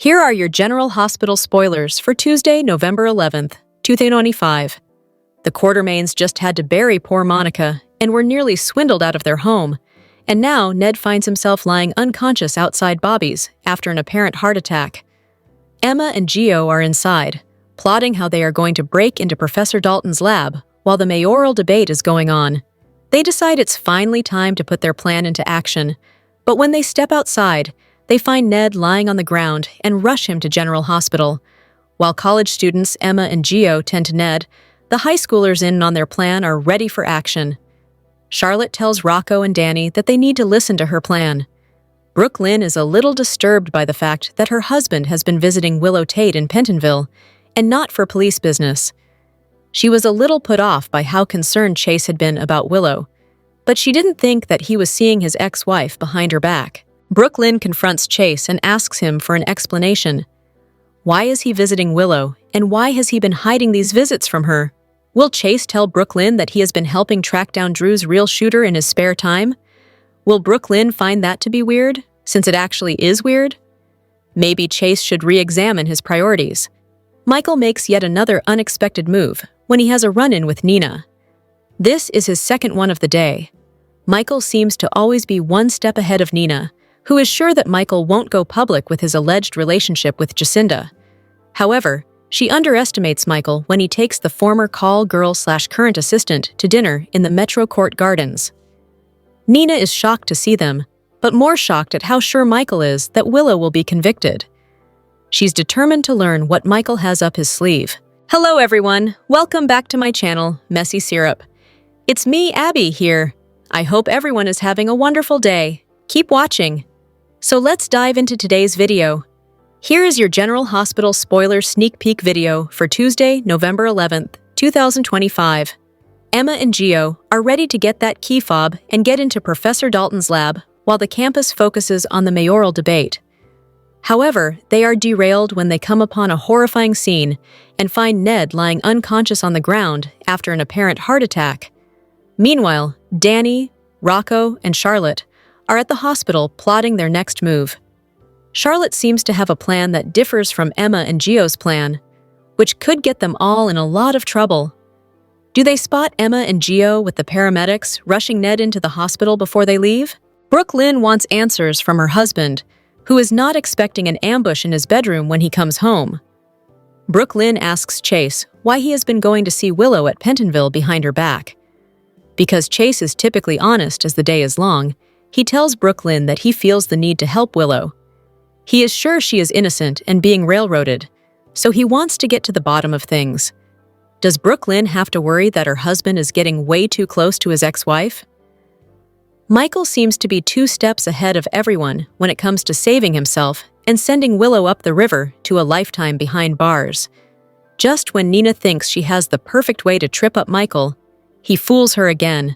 Here are your General Hospital spoilers for Tuesday, November 11th, 2025. The Quartermaines just had to bury poor Monica and were nearly swindled out of their home. And now Ned finds himself lying unconscious outside Bobby's after an apparent heart attack. Emma and Gio are inside, plotting how they are going to break into Professor Dalton's lab while the mayoral debate is going on. They decide it's finally time to put their plan into action, but when they step outside, they find Ned lying on the ground and rush him to General Hospital. While college students Emma and Gio tend to Ned, the high schoolers in on their plan are ready for action. Charlotte tells Rocco and Danny that they need to listen to her plan. Brooklyn is a little disturbed by the fact that her husband has been visiting Willow Tate in Pentonville, and not for police business. She was a little put off by how concerned Chase had been about Willow, but she didn't think that he was seeing his ex-wife behind her back. Brooklyn confronts Chase and asks him for an explanation. Why is he visiting Willow, and why has he been hiding these visits from her? Will Chase tell Brooklyn that he has been helping track down Drew's real shooter in his spare time? Will Brooklyn find that to be weird, since it actually is weird? Maybe Chase should re-examine his priorities. Michael makes yet another unexpected move when he has a run-in with Nina. This is his second one of the day. Michael seems to always be one step ahead of Nina, who is sure that Michael won't go public with his alleged relationship with Jacinda. However, she underestimates Michael when he takes the former call girl/current assistant to dinner in the Metro Court Gardens. Nina is shocked to see them, but more shocked at how sure Michael is that Willow will be convicted. She's determined to learn what Michael has up his sleeve. Hello everyone, welcome back to my channel, Messy Syrup. It's me, Abby, here. I hope everyone is having a wonderful day. Keep watching. So let's dive into today's video. Here is your General Hospital spoiler sneak peek video for Tuesday, November 11th, 2025. Emma and Gio are ready to get that key fob and get into Professor Dalton's lab while the campus focuses on the mayoral debate. However, they are derailed when they come upon a horrifying scene and find Ned lying unconscious on the ground after an apparent heart attack. Meanwhile, Danny, Rocco, and Charlotte are at the hospital plotting their next move. Charlotte seems to have a plan that differs from Emma and Gio's plan, which could get them all in a lot of trouble. Do they spot Emma and Gio with the paramedics rushing Ned into the hospital before they leave? Brooklyn wants answers from her husband, who is not expecting an ambush in his bedroom when he comes home. Brooklyn asks Chase why he has been going to see Willow at Pentonville behind her back. Because Chase is typically honest as the day is long, he tells Brooklyn that he feels the need to help Willow. He is sure she is innocent and being railroaded, so he wants to get to the bottom of things. Does Brooklyn have to worry that her husband is getting way too close to his ex-wife? Michael seems to be 2 steps ahead of everyone when it comes to saving himself and sending Willow up the river to a lifetime behind bars. Just when Nina thinks she has the perfect way to trip up Michael, he fools her again.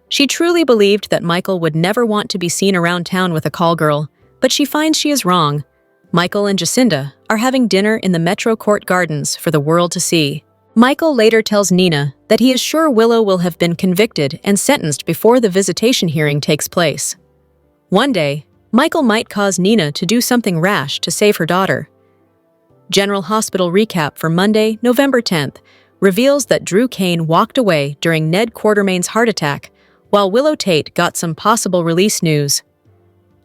She truly believed that Michael would never want to be seen around town with a call girl, but she finds she is wrong. Michael and Jacinda are having dinner in the Metro Court Gardens for the world to see. Michael later tells Nina that he is sure Willow will have been convicted and sentenced before the visitation hearing takes place. One day, Michael might cause Nina to do something rash to save her daughter. General Hospital recap for Monday, November 10th, reveals that Drew Kane walked away during Ned Quartermaine's heart attack, while Willow Tate got some possible release news.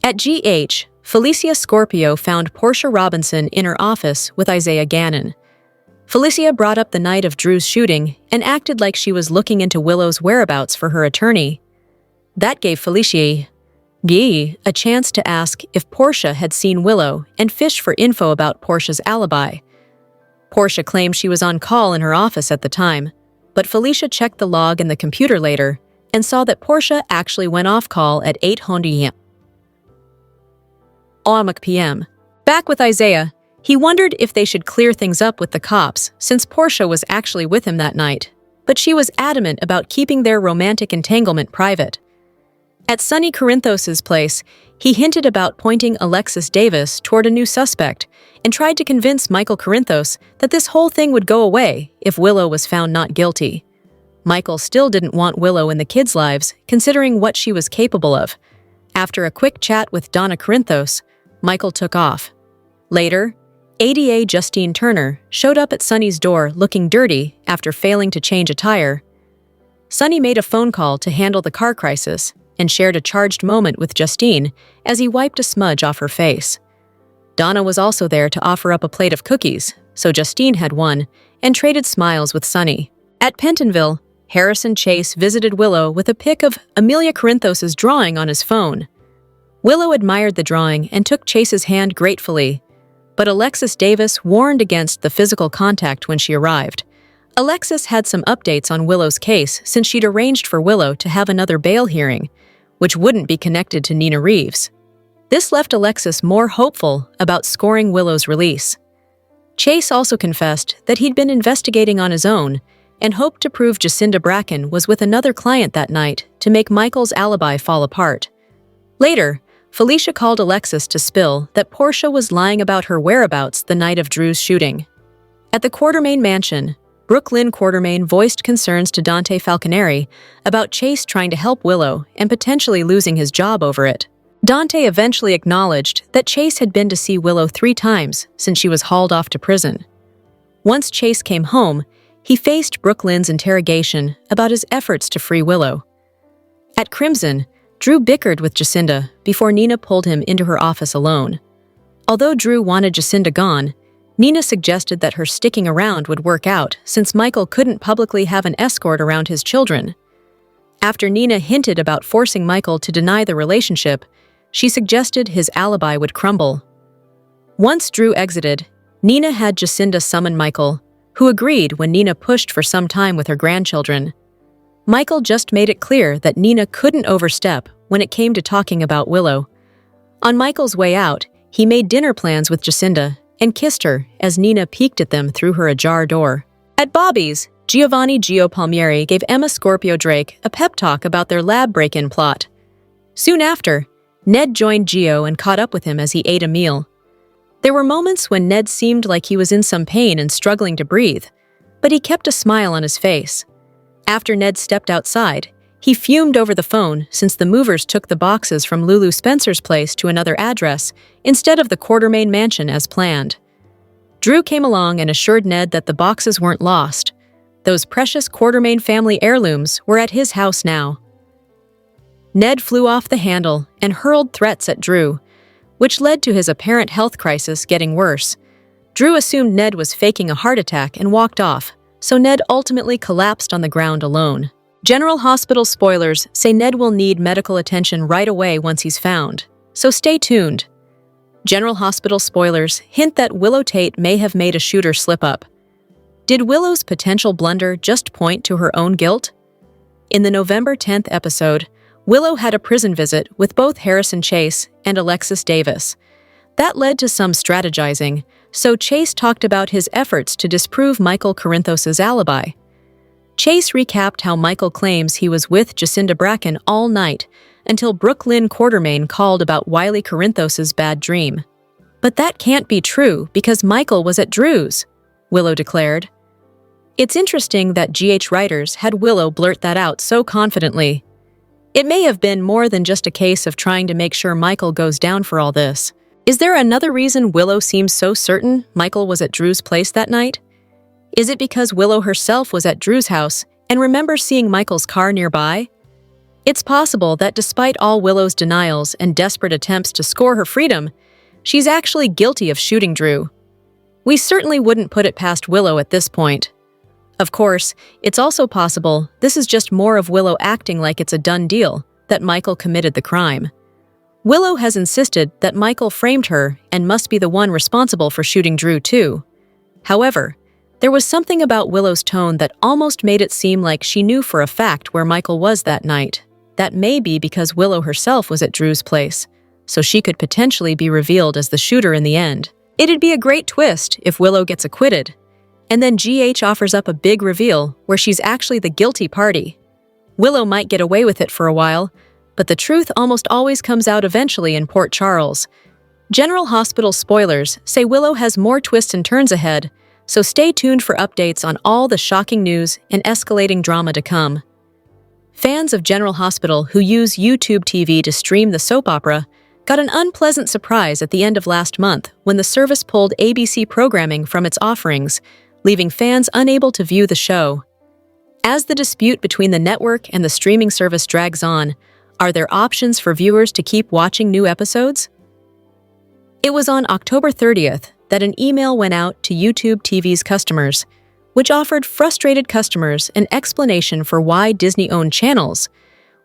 At GH, Felicia Scorpio found Portia Robinson in her office with Isaiah Gannon. Felicia brought up the night of Drew's shooting and acted like she was looking into Willow's whereabouts for her attorney. That gave Felicia a chance to ask if Portia had seen Willow and fish for info about Portia's alibi. Portia claimed she was on call in her office at the time, but Felicia checked the log in the computer later and saw that Portia actually went off call at 8:00 p.m. Back with Isaiah, he wondered if they should clear things up with the cops since Portia was actually with him that night, but she was adamant about keeping their romantic entanglement private. At Sonny Corinthos' place, he hinted about pointing Alexis Davis toward a new suspect and tried to convince Michael Corinthos that this whole thing would go away if Willow was found not guilty. Michael still didn't want Willow in the kids' lives, considering what she was capable of. After a quick chat with Donna Corinthos, Michael took off. Later, ADA Justine Turner showed up at Sunny's door looking dirty after failing to change a tire. Sunny made a phone call to handle the car crisis and shared a charged moment with Justine as he wiped a smudge off her face. Donna was also there to offer up a plate of cookies, so Justine had one and traded smiles with Sunny. At Pentonville, Harrison Chase visited Willow with a pic of Amelia Corinthos' drawing on his phone. Willow admired the drawing and took Chase's hand gratefully, but Alexis Davis warned against the physical contact when she arrived. Alexis had some updates on Willow's case since she'd arranged for Willow to have another bail hearing, which wouldn't be connected to Nina Reeves. This left Alexis more hopeful about scoring Willow's release. Chase also confessed that he'd been investigating on his own and hoped to prove Jacinda Bracken was with another client that night to make Michael's alibi fall apart. Later, Felicia called Alexis to spill that Portia was lying about her whereabouts the night of Drew's shooting. At the Quartermaine mansion, Brooklyn Quartermaine voiced concerns to Dante Falconeri about Chase trying to help Willow and potentially losing his job over it. Dante eventually acknowledged that Chase had been to see Willow 3 times since she was hauled off to prison. Once Chase came home, he faced Brooklyn's interrogation about his efforts to free Willow. At Crimson, Drew bickered with Jacinda before Nina pulled him into her office alone. Although Drew wanted Jacinda gone, Nina suggested that her sticking around would work out since Michael couldn't publicly have an escort around his children. After Nina hinted about forcing Michael to deny the relationship, she suggested his alibi would crumble. Once Drew exited, Nina had Jacinda summon Michael, who agreed when Nina pushed for some time with her grandchildren. Michael just made it clear that Nina couldn't overstep when it came to talking about Willow. On Michael's way out, he made dinner plans with Jacinda and kissed her as Nina peeked at them through her ajar door. At Bobby's, Giovanni Gio Palmieri gave Emma Scorpio Drake a pep talk about their lab break-in plot. Soon after, Ned joined Gio and caught up with him as he ate a meal. There were moments when Ned seemed like he was in some pain and struggling to breathe, but he kept a smile on his face. After Ned stepped outside, he fumed over the phone since the movers took the boxes from Lulu Spencer's place to another address instead of the Quartermaine mansion as planned. Drew came along and assured Ned that the boxes weren't lost. Those precious Quartermaine family heirlooms were at his house now. Ned flew off the handle and hurled threats at Drew, which led to his apparent health crisis getting worse. Drew assumed Ned was faking a heart attack and walked off, so Ned ultimately collapsed on the ground alone. General Hospital spoilers say Ned will need medical attention right away once he's found, so stay tuned. General Hospital spoilers hint that Willow Tate may have made a shooter slip up. Did Willow's potential blunder just point to her own guilt? In the November 10th episode, Willow had a prison visit with both Harrison Chase and Alexis Davis. That led to some strategizing, so Chase talked about his efforts to disprove Michael Corinthos' alibi. Chase recapped how Michael claims he was with Jacinda Bracken all night until Brooklyn Quartermaine called about Wiley Corinthos' bad dream. But that can't be true because Michael was at Drew's, Willow declared. It's interesting that GH writers had Willow blurt that out so confidently. It may have been more than just a case of trying to make sure Michael goes down for all this. Is there another reason Willow seems so certain Michael was at Drew's place that night? Is it because Willow herself was at Drew's house and remembers seeing Michael's car nearby? It's possible that despite all Willow's denials and desperate attempts to score her freedom, she's actually guilty of shooting Drew. We certainly wouldn't put it past Willow at this point. Of course, it's also possible this is just more of Willow acting like it's a done deal, that Michael committed the crime. Willow has insisted that Michael framed her and must be the one responsible for shooting Drew too. However, there was something about Willow's tone that almost made it seem like she knew for a fact where Michael was that night. That may be because Willow herself was at Drew's place, so she could potentially be revealed as the shooter in the end. It'd be a great twist if Willow gets acquitted, and then GH offers up a big reveal where she's actually the guilty party. Willow might get away with it for a while, but the truth almost always comes out eventually in Port Charles. General Hospital spoilers say Willow has more twists and turns ahead, so stay tuned for updates on all the shocking news and escalating drama to come. Fans of General Hospital who use YouTube TV to stream the soap opera got an unpleasant surprise at the end of last month when the service pulled ABC programming from its offerings, leaving fans unable to view the show. As the dispute between the network and the streaming service drags on, are there options for viewers to keep watching new episodes? It was on October 30th that an email went out to YouTube TV's customers, which offered frustrated customers an explanation for why Disney-owned channels,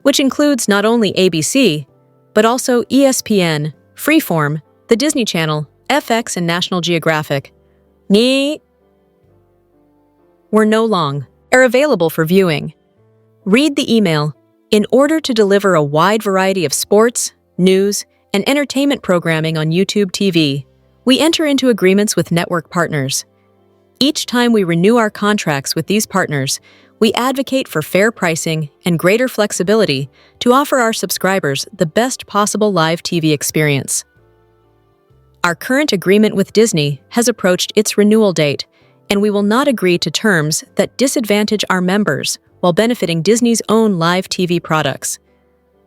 which includes not only ABC, but also ESPN, Freeform, the Disney Channel, FX, and National Geographic, were no longer available for viewing. Read the email. In order to deliver a wide variety of sports, news, and entertainment programming on YouTube TV, we enter into agreements with network partners. Each time we renew our contracts with these partners, we advocate for fair pricing and greater flexibility to offer our subscribers the best possible live TV experience. Our current agreement with Disney has approached its renewal date, and we will not agree to terms that disadvantage our members while benefiting Disney's own live TV products.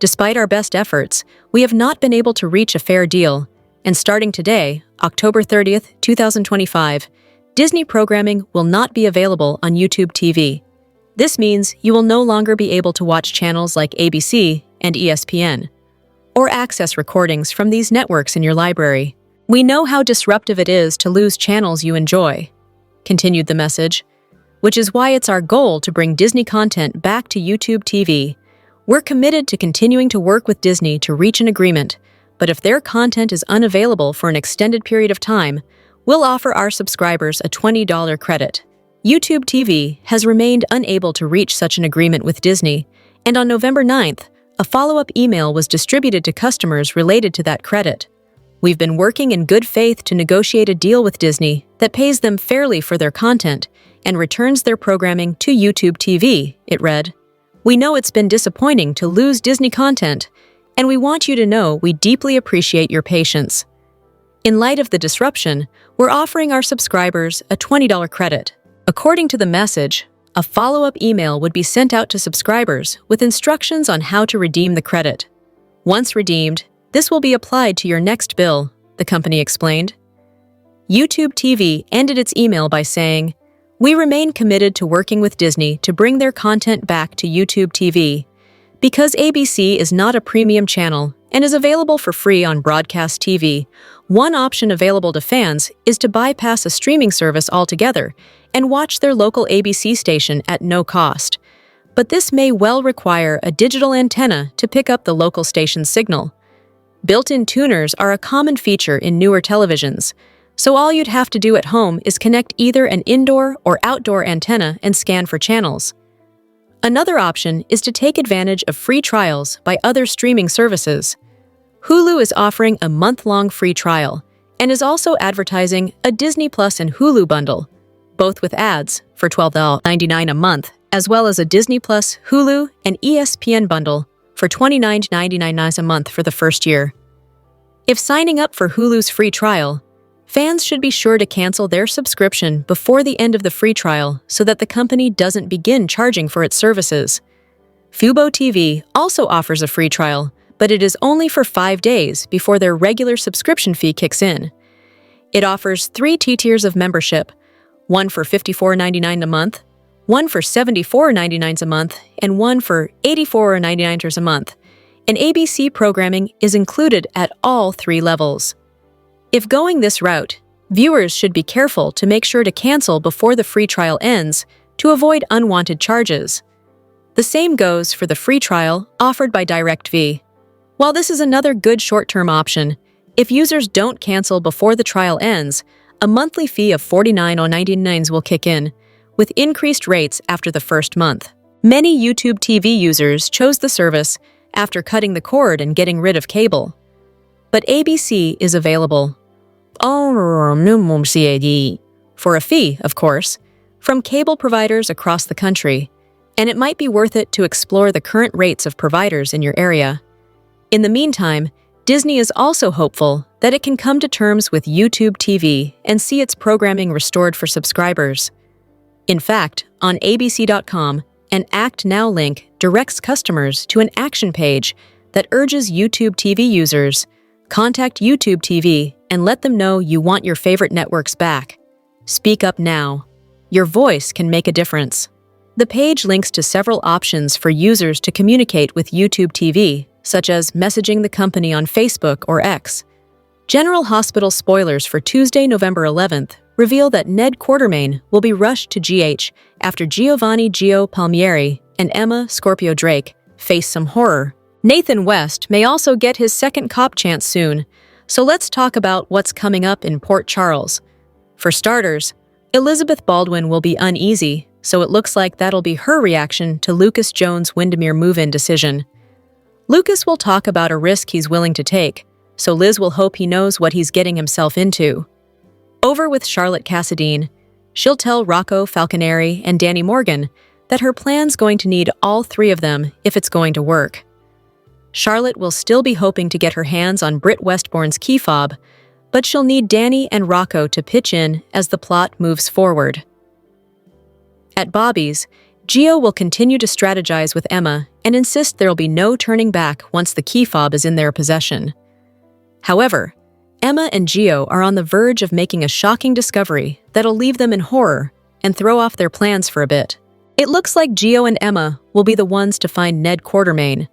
Despite our best efforts, we have not been able to reach a fair deal, and starting today, October 30th, 2025, Disney programming will not be available on YouTube TV. This means you will no longer be able to watch channels like ABC and ESPN, or access recordings from these networks in your library. We know how disruptive it is to lose channels you enjoy, continued the message, which is why it's our goal to bring Disney content back to YouTube TV. We're committed to continuing to work with Disney to reach an agreement, but if their content is unavailable for an extended period of time, we'll offer our subscribers a $20 credit. YouTube TV has remained unable to reach such an agreement with Disney, and on November 9th, a follow-up email was distributed to customers related to that credit. We've been working in good faith to negotiate a deal with Disney that pays them fairly for their content and returns their programming to YouTube TV, it read. We know it's been disappointing to lose Disney content, and we want you to know we deeply appreciate your patience. In light of the disruption, we're offering our subscribers a $20 credit. According to the message, a follow-up email would be sent out to subscribers with instructions on how to redeem the credit. Once redeemed, this will be applied to your next bill, the company explained. YouTube TV ended its email by saying, "We remain committed to working with Disney to bring their content back to YouTube TV. Because ABC is not a premium channel and is available for free on broadcast TV, one option available to fans is to bypass a streaming service altogether and watch their local ABC station at no cost. But this may well require a digital antenna to pick up the local station's signal. Built-in tuners are a common feature in newer televisions, so all you'd have to do at home is connect either an indoor or outdoor antenna and scan for channels. Another option is to take advantage of free trials by other streaming services. Hulu is offering a month-long free trial and is also advertising a Disney Plus and Hulu bundle, both with ads, for $12.99 a month, as well as a Disney Plus, Hulu, and ESPN bundle for $29.99 a month for the first year. If signing up for Hulu's free trial, fans should be sure to cancel their subscription before the end of the free trial so that the company doesn't begin charging for its services. Fubo TV also offers a free trial, but it is only for 5 days before their regular subscription fee kicks in. It offers 3 tiers of membership, one for $54.99 a month, one for $74.99 a month, and one for $84.99 a month, and ABC programming is included at all 3 levels. If going this route, viewers should be careful to make sure to cancel before the free trial ends to avoid unwanted charges. The same goes for the free trial offered by DirecTV. While this is another good short-term option, if users don't cancel before the trial ends, a monthly fee of $49.99 will kick in, with increased rates after the first month. Many YouTube TV users chose the service after cutting the cord and getting rid of cable. But ABC is available for a fee, of course, from cable providers across the country, and it might be worth it to explore the current rates of providers in your area. In the meantime, Disney is also hopeful that it can come to terms with YouTube TV and see its programming restored for subscribers. In fact, on abc.com, an Act Now link directs customers to an action page that urges YouTube TV users Contact YouTube TV and let them know you want your favorite networks back. Speak up now. Your voice can make a difference. The page links to several options for users to communicate with YouTube TV, such as messaging the company on Facebook or X. General Hospital spoilers for Tuesday, November 11th reveal that Ned Quartermaine will be rushed to GH after Giovanni Gio Palmieri and Emma Scorpio Drake face some horror. Nathan West may also get his second cop chance soon, so let's talk about what's coming up in Port Charles. For starters, Elizabeth Baldwin will be uneasy, so it looks like that'll be her reaction to Lucas Jones' Windermere move-in decision. Lucas will talk about a risk he's willing to take, so Liz will hope he knows what he's getting himself into. Over with Charlotte Cassadine, she'll tell Rocco Falconeri and Danny Morgan that her plan's going to need all three of them if it's going to work. Charlotte will still be hoping to get her hands on Britt Westbourne's key fob, but she'll need Danny and Rocco to pitch in as the plot moves forward. At Bobby's, Gio will continue to strategize with Emma and insist there'll be no turning back once the key fob is in their possession. However, Emma and Gio are on the verge of making a shocking discovery that'll leave them in horror and throw off their plans for a bit. It looks like Gio and Emma will be the ones to find Ned Quartermaine,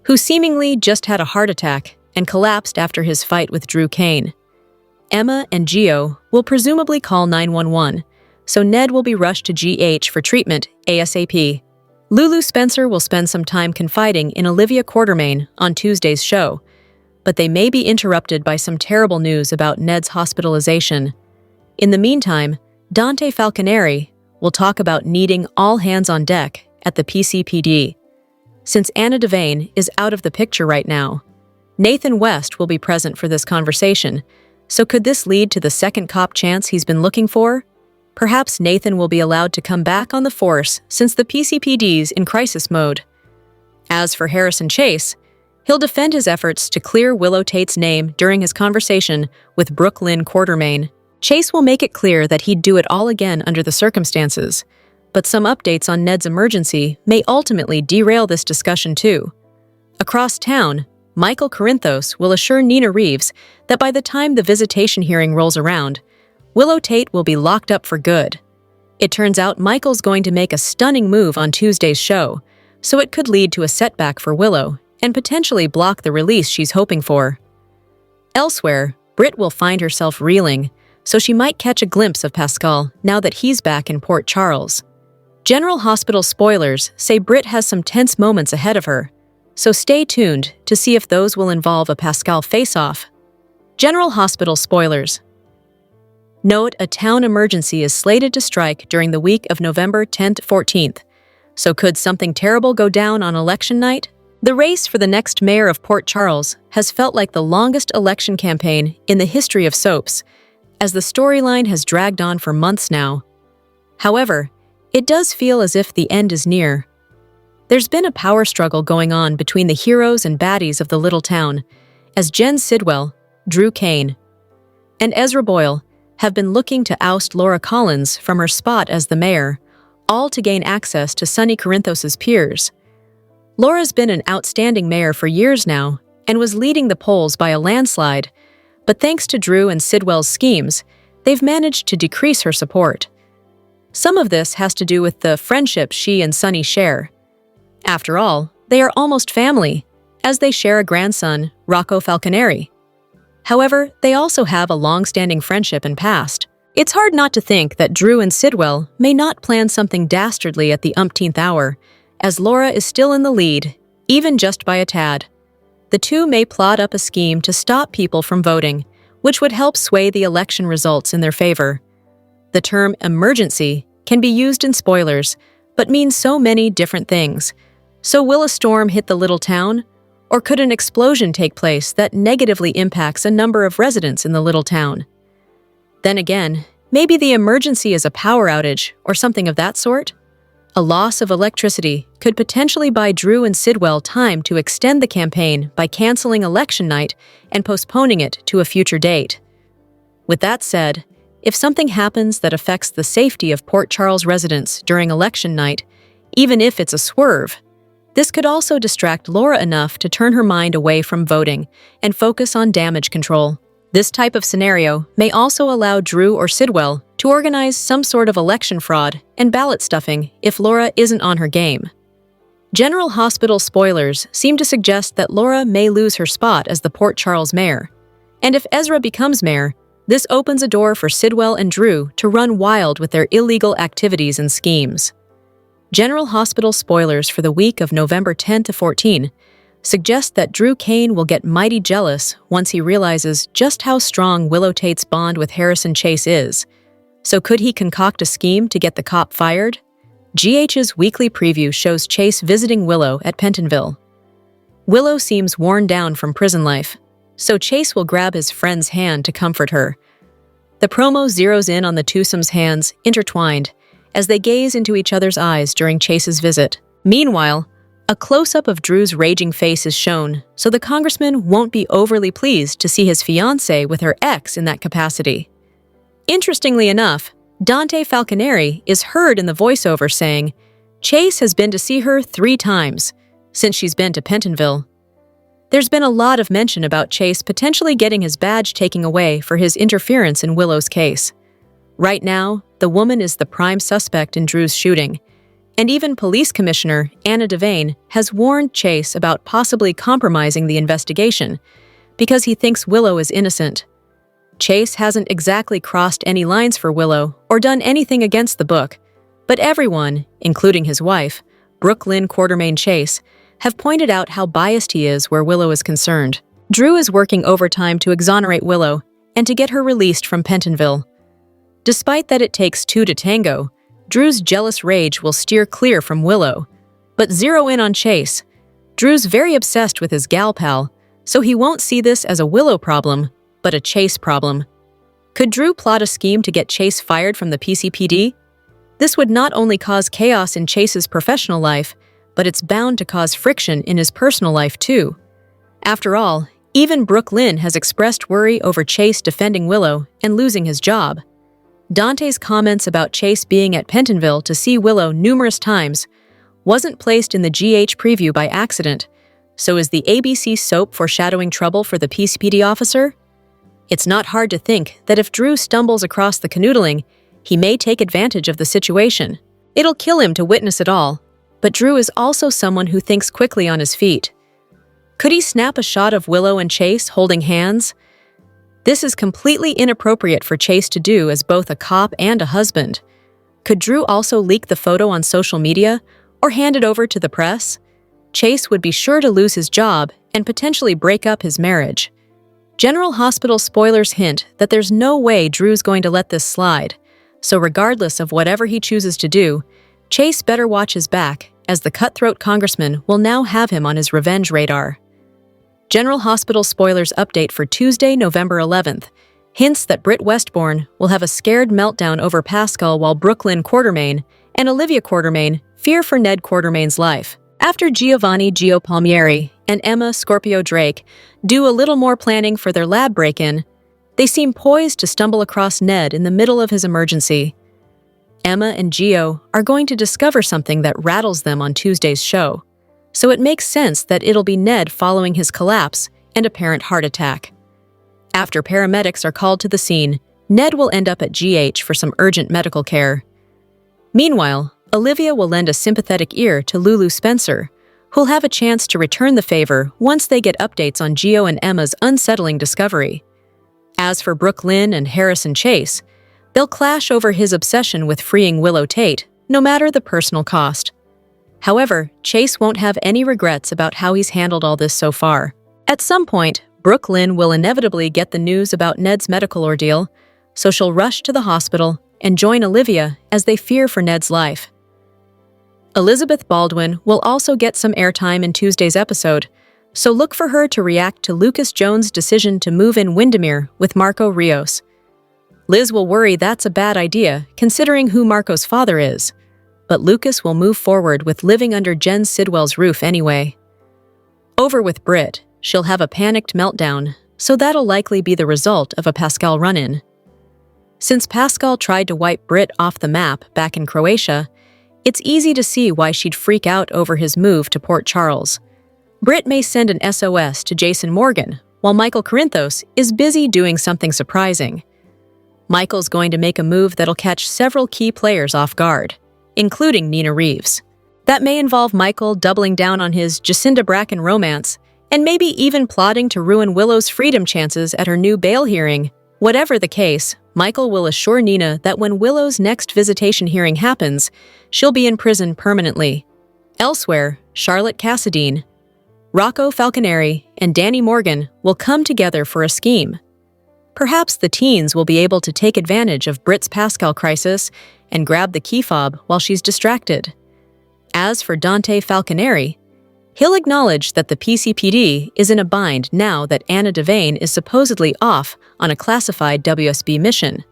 who seemingly just had a heart attack and collapsed after his fight with Drew Kane. Emma and Gio will presumably call 911, so Ned will be rushed to GH for treatment ASAP. Lulu Spencer will spend some time confiding in Olivia Quartermaine on Tuesday's show, but they may be interrupted by some terrible news about Ned's hospitalization. In the meantime, Dante Falconeri will talk about needing all hands on deck at the PCPD. Since Anna Devane is out of the picture right now, Nathan West will be present for this conversation, so could this lead to the second cop chance he's been looking for? Perhaps Nathan will be allowed to come back on the force since the PCPD's in crisis mode. As for Harrison Chase, he'll defend his efforts to clear Willow Tate's name during his conversation with Brooklyn Quartermaine. Chase will make it clear that he'd do it all again under the circumstances, but some updates on Ned's emergency may ultimately derail this discussion too. Across town, Michael Corinthos will assure Nina Reeves that by the time the visitation hearing rolls around, Willow Tate will be locked up for good. It turns out Michael's going to make a stunning move on Tuesday's show, so it could lead to a setback for Willow and potentially block the release she's hoping for. Elsewhere, Britt will find herself reeling, so she might catch a glimpse of Pascal now that he's back in Port Charles. General Hospital spoilers say Britt has some tense moments ahead of her, so stay tuned to see if those will involve a Pascal face-off. General Hospital spoilers. Note a town emergency is slated to strike during the week of November 10th to 14th, so could something terrible go down on election night? The race for the next mayor of Port Charles has felt like the longest election campaign in the history of soaps, as the storyline has dragged on for months now. However, it does feel as if the end is near. There's been a power struggle going on between the heroes and baddies of the little town, as Jen Sidwell, Drew Kane, and Ezra Boyle have been looking to oust Laura Collins from her spot as the mayor, all to gain access to Sonny Corinthos' peers. Laura's been an outstanding mayor for years now and was leading the polls by a landslide, but thanks to Drew and Sidwell's schemes, they've managed to decrease her support. Some of this has to do with the friendship she and Sonny share. After all, they are almost family, as they share a grandson, Rocco Falconeri. However, they also have a long-standing friendship and past. It's hard not to think that Drew and Sidwell may not plan something dastardly at the umpteenth hour, as Laura is still in the lead, even just by a tad. The two may plot up a scheme to stop people from voting, which would help sway the election results in their favor. The term emergency can be used in spoilers, but means so many different things. So will a storm hit the little town? Or could an explosion take place that negatively impacts a number of residents in the little town? Then again, maybe the emergency is a power outage or something of that sort? A loss of electricity could potentially buy Drew and Sidwell time to extend the campaign by canceling election night and postponing it to a future date. With that said, if something happens that affects the safety of Port Charles residents during election night, even if it's a swerve, This could also distract Laura enough to turn her mind away from voting and focus on damage control. This type of scenario may also allow Drew or Sidwell to organize some sort of election fraud and ballot stuffing if Laura isn't on her game. General Hospital spoilers seem to suggest that Laura may lose her spot as the Port Charles mayor. And if Ezra becomes mayor, this opens a door for Sidwell and Drew to run wild with their illegal activities and schemes. General Hospital spoilers for the week of November 10 to 14 suggest that Drew Kane will get mighty jealous once he realizes just how strong Willow Tate's bond with Harrison Chase is. So could he concoct a scheme to get the cop fired? GH's weekly preview shows Chase visiting Willow at Pentonville. Willow seems worn down from prison life, so Chase will grab his friend's hand to comfort her. The promo zeroes in on the twosome's hands intertwined as they gaze into each other's eyes during Chase's visit. Meanwhile, a close-up of Drew's raging face is shown, so the congressman won't be overly pleased to see his fiancée with her ex in that capacity. Interestingly enough, Dante Falconeri is heard in the voiceover saying, Chase has been to see her 3 times since she's been to Pentonville. There's been a lot of mention about Chase potentially getting his badge taken away for his interference in Willow's case. Right now, the woman is the prime suspect in Drew's shooting, and even Police Commissioner Anna Devane has warned Chase about possibly compromising the investigation because he thinks Willow is innocent. Chase hasn't exactly crossed any lines for Willow or done anything against the book, but everyone, including his wife, Brooklyn Quartermaine Chase, have pointed out how biased he is where Willow is concerned. Drew is working overtime to exonerate Willow and to get her released from Pentonville. Despite that it takes 2 to tango, Drew's jealous rage will steer clear from Willow, but zero in on Chase. Drew's very obsessed with his gal pal, so he won't see this as a Willow problem, but a Chase problem. Could Drew plot a scheme to get Chase fired from the PCPD? This would not only cause chaos in Chase's professional life, but it's bound to cause friction in his personal life too. After all, even Brooklyn has expressed worry over Chase defending Willow and losing his job. Dante's comments about Chase being at Pentonville to see Willow numerous times wasn't placed in the GH preview by accident, so is the ABC soap foreshadowing trouble for the PCPD officer? It's not hard to think that if Drew stumbles across the canoodling, he may take advantage of the situation. It'll kill him to witness it all, but Drew is also someone who thinks quickly on his feet. Could he snap a shot of Willow and Chase holding hands? This is completely inappropriate for Chase to do as both a cop and a husband. Could Drew also leak the photo on social media or hand it over to the press? Chase would be sure to lose his job and potentially break up his marriage. General Hospital spoilers hint that there's no way Drew's going to let this slide, so regardless of whatever he chooses to do, Chase better watch his back, as the cutthroat congressman will now have him on his revenge radar. General Hospital spoilers update for Tuesday, November 11th, hints that Britt Westbourne will have a scared meltdown over Pascal while Brooklyn Quartermaine and Olivia Quartermaine fear for Ned Quartermaine's life. After Giovanni Gio Palmieri and Emma Scorpio Drake do a little more planning for their lab break-in, they seem poised to stumble across Ned in the middle of his emergency. Emma and Gio are going to discover something that rattles them on Tuesday's show, so it makes sense that it'll be Ned following his collapse and apparent heart attack. After paramedics are called to the scene, Ned will end up at GH for some urgent medical care. Meanwhile, Olivia will lend a sympathetic ear to Lulu Spencer, who'll have a chance to return the favor once they get updates on Gio and Emma's unsettling discovery. As for Brooklyn and Harrison Chase, they'll clash over his obsession with freeing Willow Tate, no matter the personal cost. However, Chase won't have any regrets about how he's handled all this so far. At some point, Brooklyn will inevitably get the news about Ned's medical ordeal, so she'll rush to the hospital and join Olivia as they fear for Ned's life. Elizabeth Baldwin will also get some airtime in Tuesday's episode, so look for her to react to Lucas Jones' decision to move in Windermere with Marco Rios. Liz will worry that's a bad idea, considering who Marco's father is, but Lucas will move forward with living under Jen Sidwell's roof anyway. Over with Britt, she'll have a panicked meltdown, so that'll likely be the result of a Pascal run-in. Since Pascal tried to wipe Britt off the map back in Croatia, It's easy to see why she'd freak out over his move to Port Charles. Britt may send an SOS to Jason Morgan, while Michael Corinthos is busy doing something surprising. Michael's going to make a move that'll catch several key players off guard, including Nina Reeves. That may involve Michael doubling down on his Jacinda Bracken romance, and maybe even plotting to ruin Willow's freedom chances at her new bail hearing. Whatever the case, Michael will assure Nina that when Willow's next visitation hearing happens, she'll be in prison permanently. Elsewhere, Charlotte Cassadine, Rocco Falconeri, and Danny Morgan will come together for a scheme. Perhaps the teens will be able to take advantage of Britt's Pascal crisis and grab the key fob while she's distracted. As for Dante Falconeri, he'll acknowledge that the PCPD is in a bind now that Anna Devane is supposedly off on a classified WSB mission.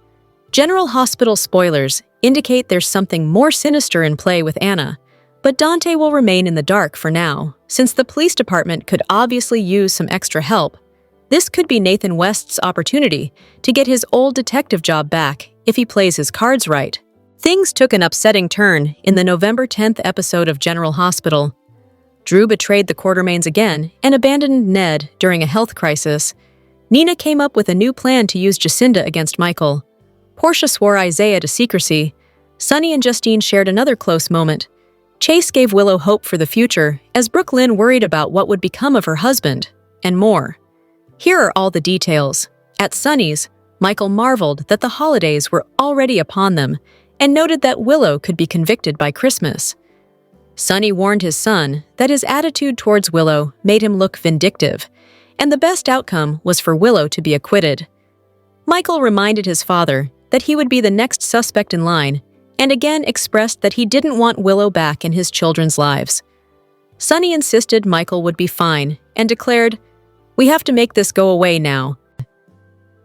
General Hospital spoilers indicate there's something more sinister in play with Anna, but Dante will remain in the dark for now, since the police department could obviously use some extra help. This could be Nathan West's opportunity to get his old detective job back if he plays his cards right. Things took an upsetting turn in the November 10th episode of General Hospital. Drew betrayed the Quartermaines again and abandoned Ned during a health crisis. Nina came up with a new plan to use Jacinda against Michael. Portia swore Isaiah to secrecy. Sonny and Justine shared another close moment. Chase gave Willow hope for the future as Brooklyn worried about what would become of her husband, and more. Here are all the details. At Sonny's, Michael marveled that the holidays were already upon them and noted that Willow could be convicted by Christmas. Sonny warned his son that his attitude towards Willow made him look vindictive, and the best outcome was for Willow to be acquitted. Michael reminded his father that he would be the next suspect in line, and again expressed that he didn't want Willow back in his children's lives. Sonny insisted Michael would be fine and declared, "We have to make this go away now."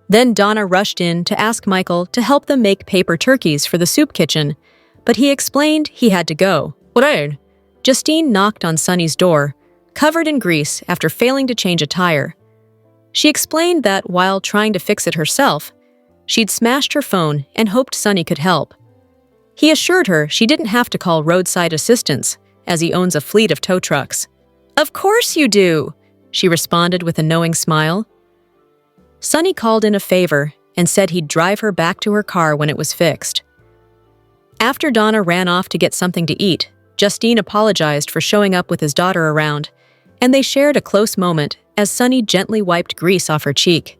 Then Donna rushed in to ask Michael to help them make paper turkeys for the soup kitchen, but he explained he had to go. "What?" Justine knocked on Sonny's door, covered in grease after failing to change a tire. She explained that while trying to fix it herself, she'd smashed her phone and hoped Sonny could help. He assured her she didn't have to call roadside assistance, as he owns a fleet of tow trucks. "Of course you do," she responded with a knowing smile. Sonny called in a favor and said he'd drive her back to her car when it was fixed. After Donna ran off to get something to eat, Justine apologized for showing up with his daughter around, and they shared a close moment as Sonny gently wiped grease off her cheek.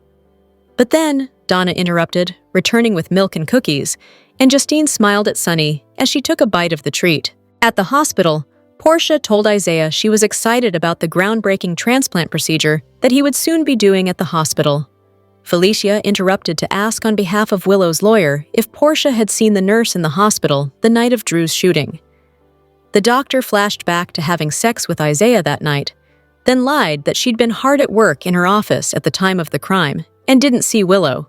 But then, Donna interrupted, returning with milk and cookies, and Justine smiled at Sonny as she took a bite of the treat. At the hospital, Portia told Isaiah she was excited about the groundbreaking transplant procedure that he would soon be doing at the hospital. Felicia interrupted to ask on behalf of Willow's lawyer if Portia had seen the nurse in the hospital the night of Drew's shooting. The doctor flashed back to having sex with Isaiah that night, then lied that she'd been hard at work in her office at the time of the crime and didn't see Willow.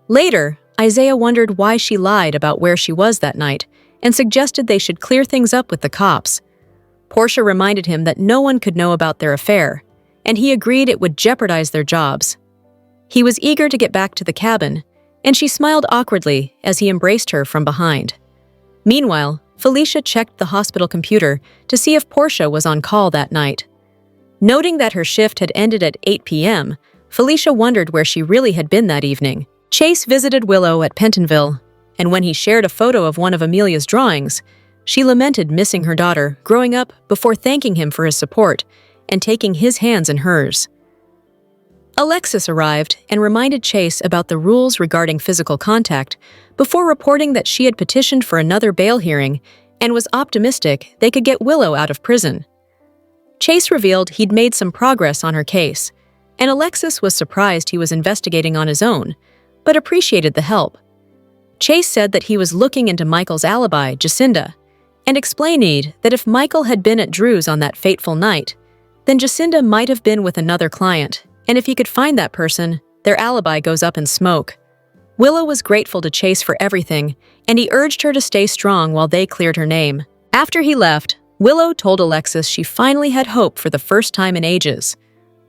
Later, Isaiah wondered why she lied about where she was that night and suggested they should clear things up with the cops. Portia reminded him that no one could know about their affair, and he agreed it would jeopardize their jobs. He was eager to get back to the cabin, and she smiled awkwardly as he embraced her from behind. Meanwhile, Felicia checked the hospital computer to see if Portia was on call that night. Noting that her shift had ended at 8 p.m., Felicia wondered where she really had been that evening. Chase visited Willow at Pentonville, and when he shared a photo of one of Amelia's drawings, she lamented missing her daughter growing up before thanking him for his support and taking his hands in hers. Alexis arrived and reminded Chase about the rules regarding physical contact before reporting that she had petitioned for another bail hearing and was optimistic they could get Willow out of prison. Chase revealed he'd made some progress on her case, and Alexis was surprised he was investigating on his own, but appreciated the help. Chase said that he was looking into Michael's alibi, Jacinda, and explained that if Michael had been at Drew's on that fateful night, then Jacinda might have been with another client, and if he could find that person, their alibi goes up in smoke. Willow was grateful to Chase for everything, and he urged her to stay strong while they cleared her name. After he left, Willow told Alexis she finally had hope for the first time in ages,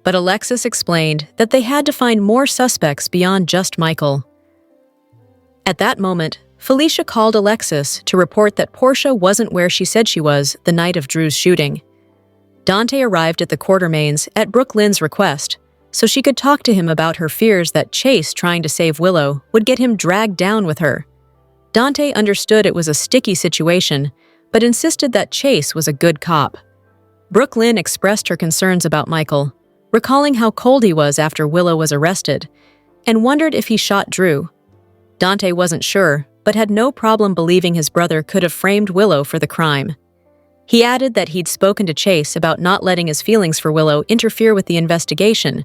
but Alexis explained that they had to find more suspects beyond just Michael. At that moment, Felicia called Alexis to report that Portia wasn't where she said she was the night of Drew's shooting. Dante arrived at the Quartermaines at Brooke Lynn's request, so she could talk to him about her fears that Chase trying to save Willow would get him dragged down with her. Dante understood it was a sticky situation, but insisted that Chase was a good cop. Brooke Lynn expressed her concerns about Michael, recalling how cold he was after Willow was arrested, and wondered if he shot Drew. Dante wasn't sure, but had no problem believing his brother could have framed Willow for the crime. He added that he'd spoken to Chase about not letting his feelings for Willow interfere with the investigation,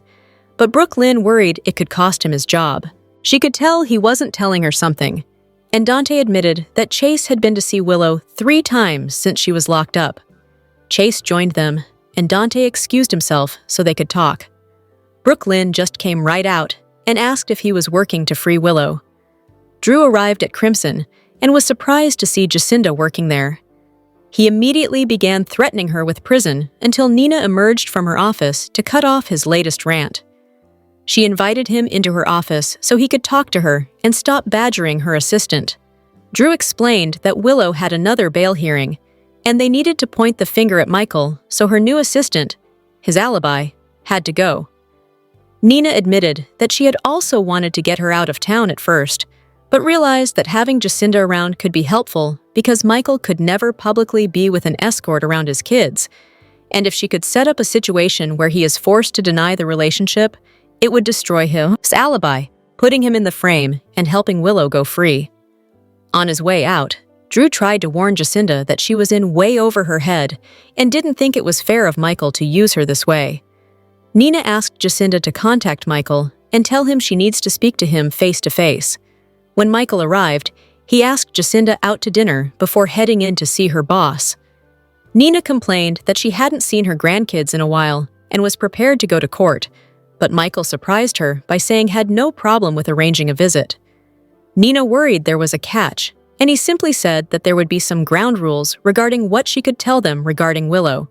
but Brooke Lynn worried it could cost him his job. She could tell he wasn't telling her something, and Dante admitted that Chase had been to see Willow 3 times since she was locked up. Chase joined them, and Dante excused himself so they could talk. Brooke Lynn just came right out and asked if he was working to free Willow. Drew arrived at Crimson and was surprised to see Jacinda working there. He immediately began threatening her with prison until Nina emerged from her office to cut off his latest rant. She invited him into her office so he could talk to her and stop badgering her assistant. Drew explained that Willow had another bail hearing, and they needed to point the finger at Michael, so her new assistant, his alibi, had to go. Nina admitted that she had also wanted to get her out of town at first, but realized that having Jacinda around could be helpful because Michael could never publicly be with an escort around his kids, and if she could set up a situation where he is forced to deny the relationship, it would destroy his alibi, putting him in the frame and helping Willow go free. On his way out, Drew tried to warn Jacinda that she was in way over her head and didn't think it was fair of Michael to use her this way. Nina asked Jacinda to contact Michael and tell him she needs to speak to him face to face. When Michael arrived, he asked Jacinda out to dinner before heading in to see her boss. Nina complained that she hadn't seen her grandkids in a while and was prepared to go to court, but Michael surprised her by saying had no problem with arranging a visit. Nina worried there was a catch, and he simply said that there would be some ground rules regarding what she could tell them regarding Willow.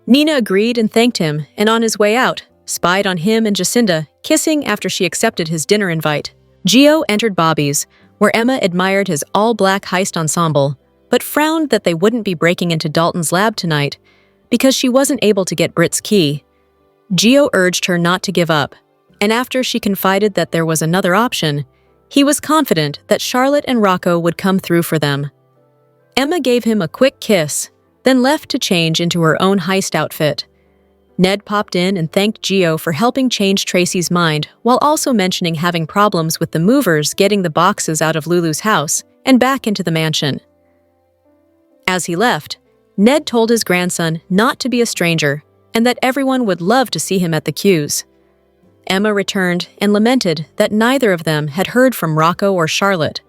Nina agreed and thanked him, and on his way out, spied on him and Jacinda kissing after she accepted his dinner invite. Gio entered Bobby's, where Emma admired his all-black heist ensemble, but frowned that they wouldn't be breaking into Dalton's lab tonight because she wasn't able to get Britt's key. Gio urged her not to give up, and after she confided that there was another option, he was confident that Charlotte and Rocco would come through for them. Emma gave him a quick kiss, then left to change into her own heist outfit. Ned popped in and thanked Gio for helping change Tracy's mind while also mentioning having problems with the movers getting the boxes out of Lulu's house and back into the mansion. As he left, Ned told his grandson not to be a stranger and that everyone would love to see him at the queues. Emma returned and lamented that neither of them had heard from Rocco or Charlotte.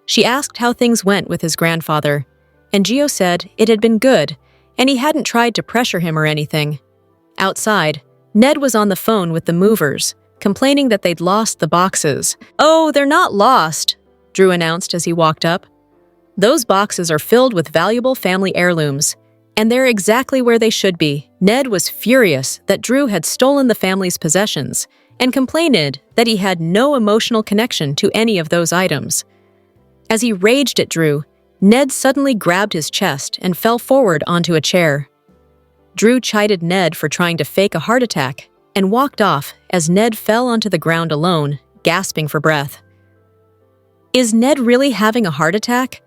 She asked how things went with his grandfather, and Gio said it had been good and he hadn't tried to pressure him or anything. Outside, Ned was on the phone with the movers, complaining that they'd lost the boxes. "Oh, they're not lost," Drew announced as he walked up. "Those boxes are filled with valuable family heirlooms, and they're exactly where they should be." Ned was furious that Drew had stolen the family's possessions and complained that he had no emotional connection to any of those items. As he raged at Drew, Ned suddenly grabbed his chest and fell forward onto a chair. Drew chided Ned for trying to fake a heart attack and walked off as Ned fell onto the ground alone, gasping for breath. Is Ned really having a heart attack?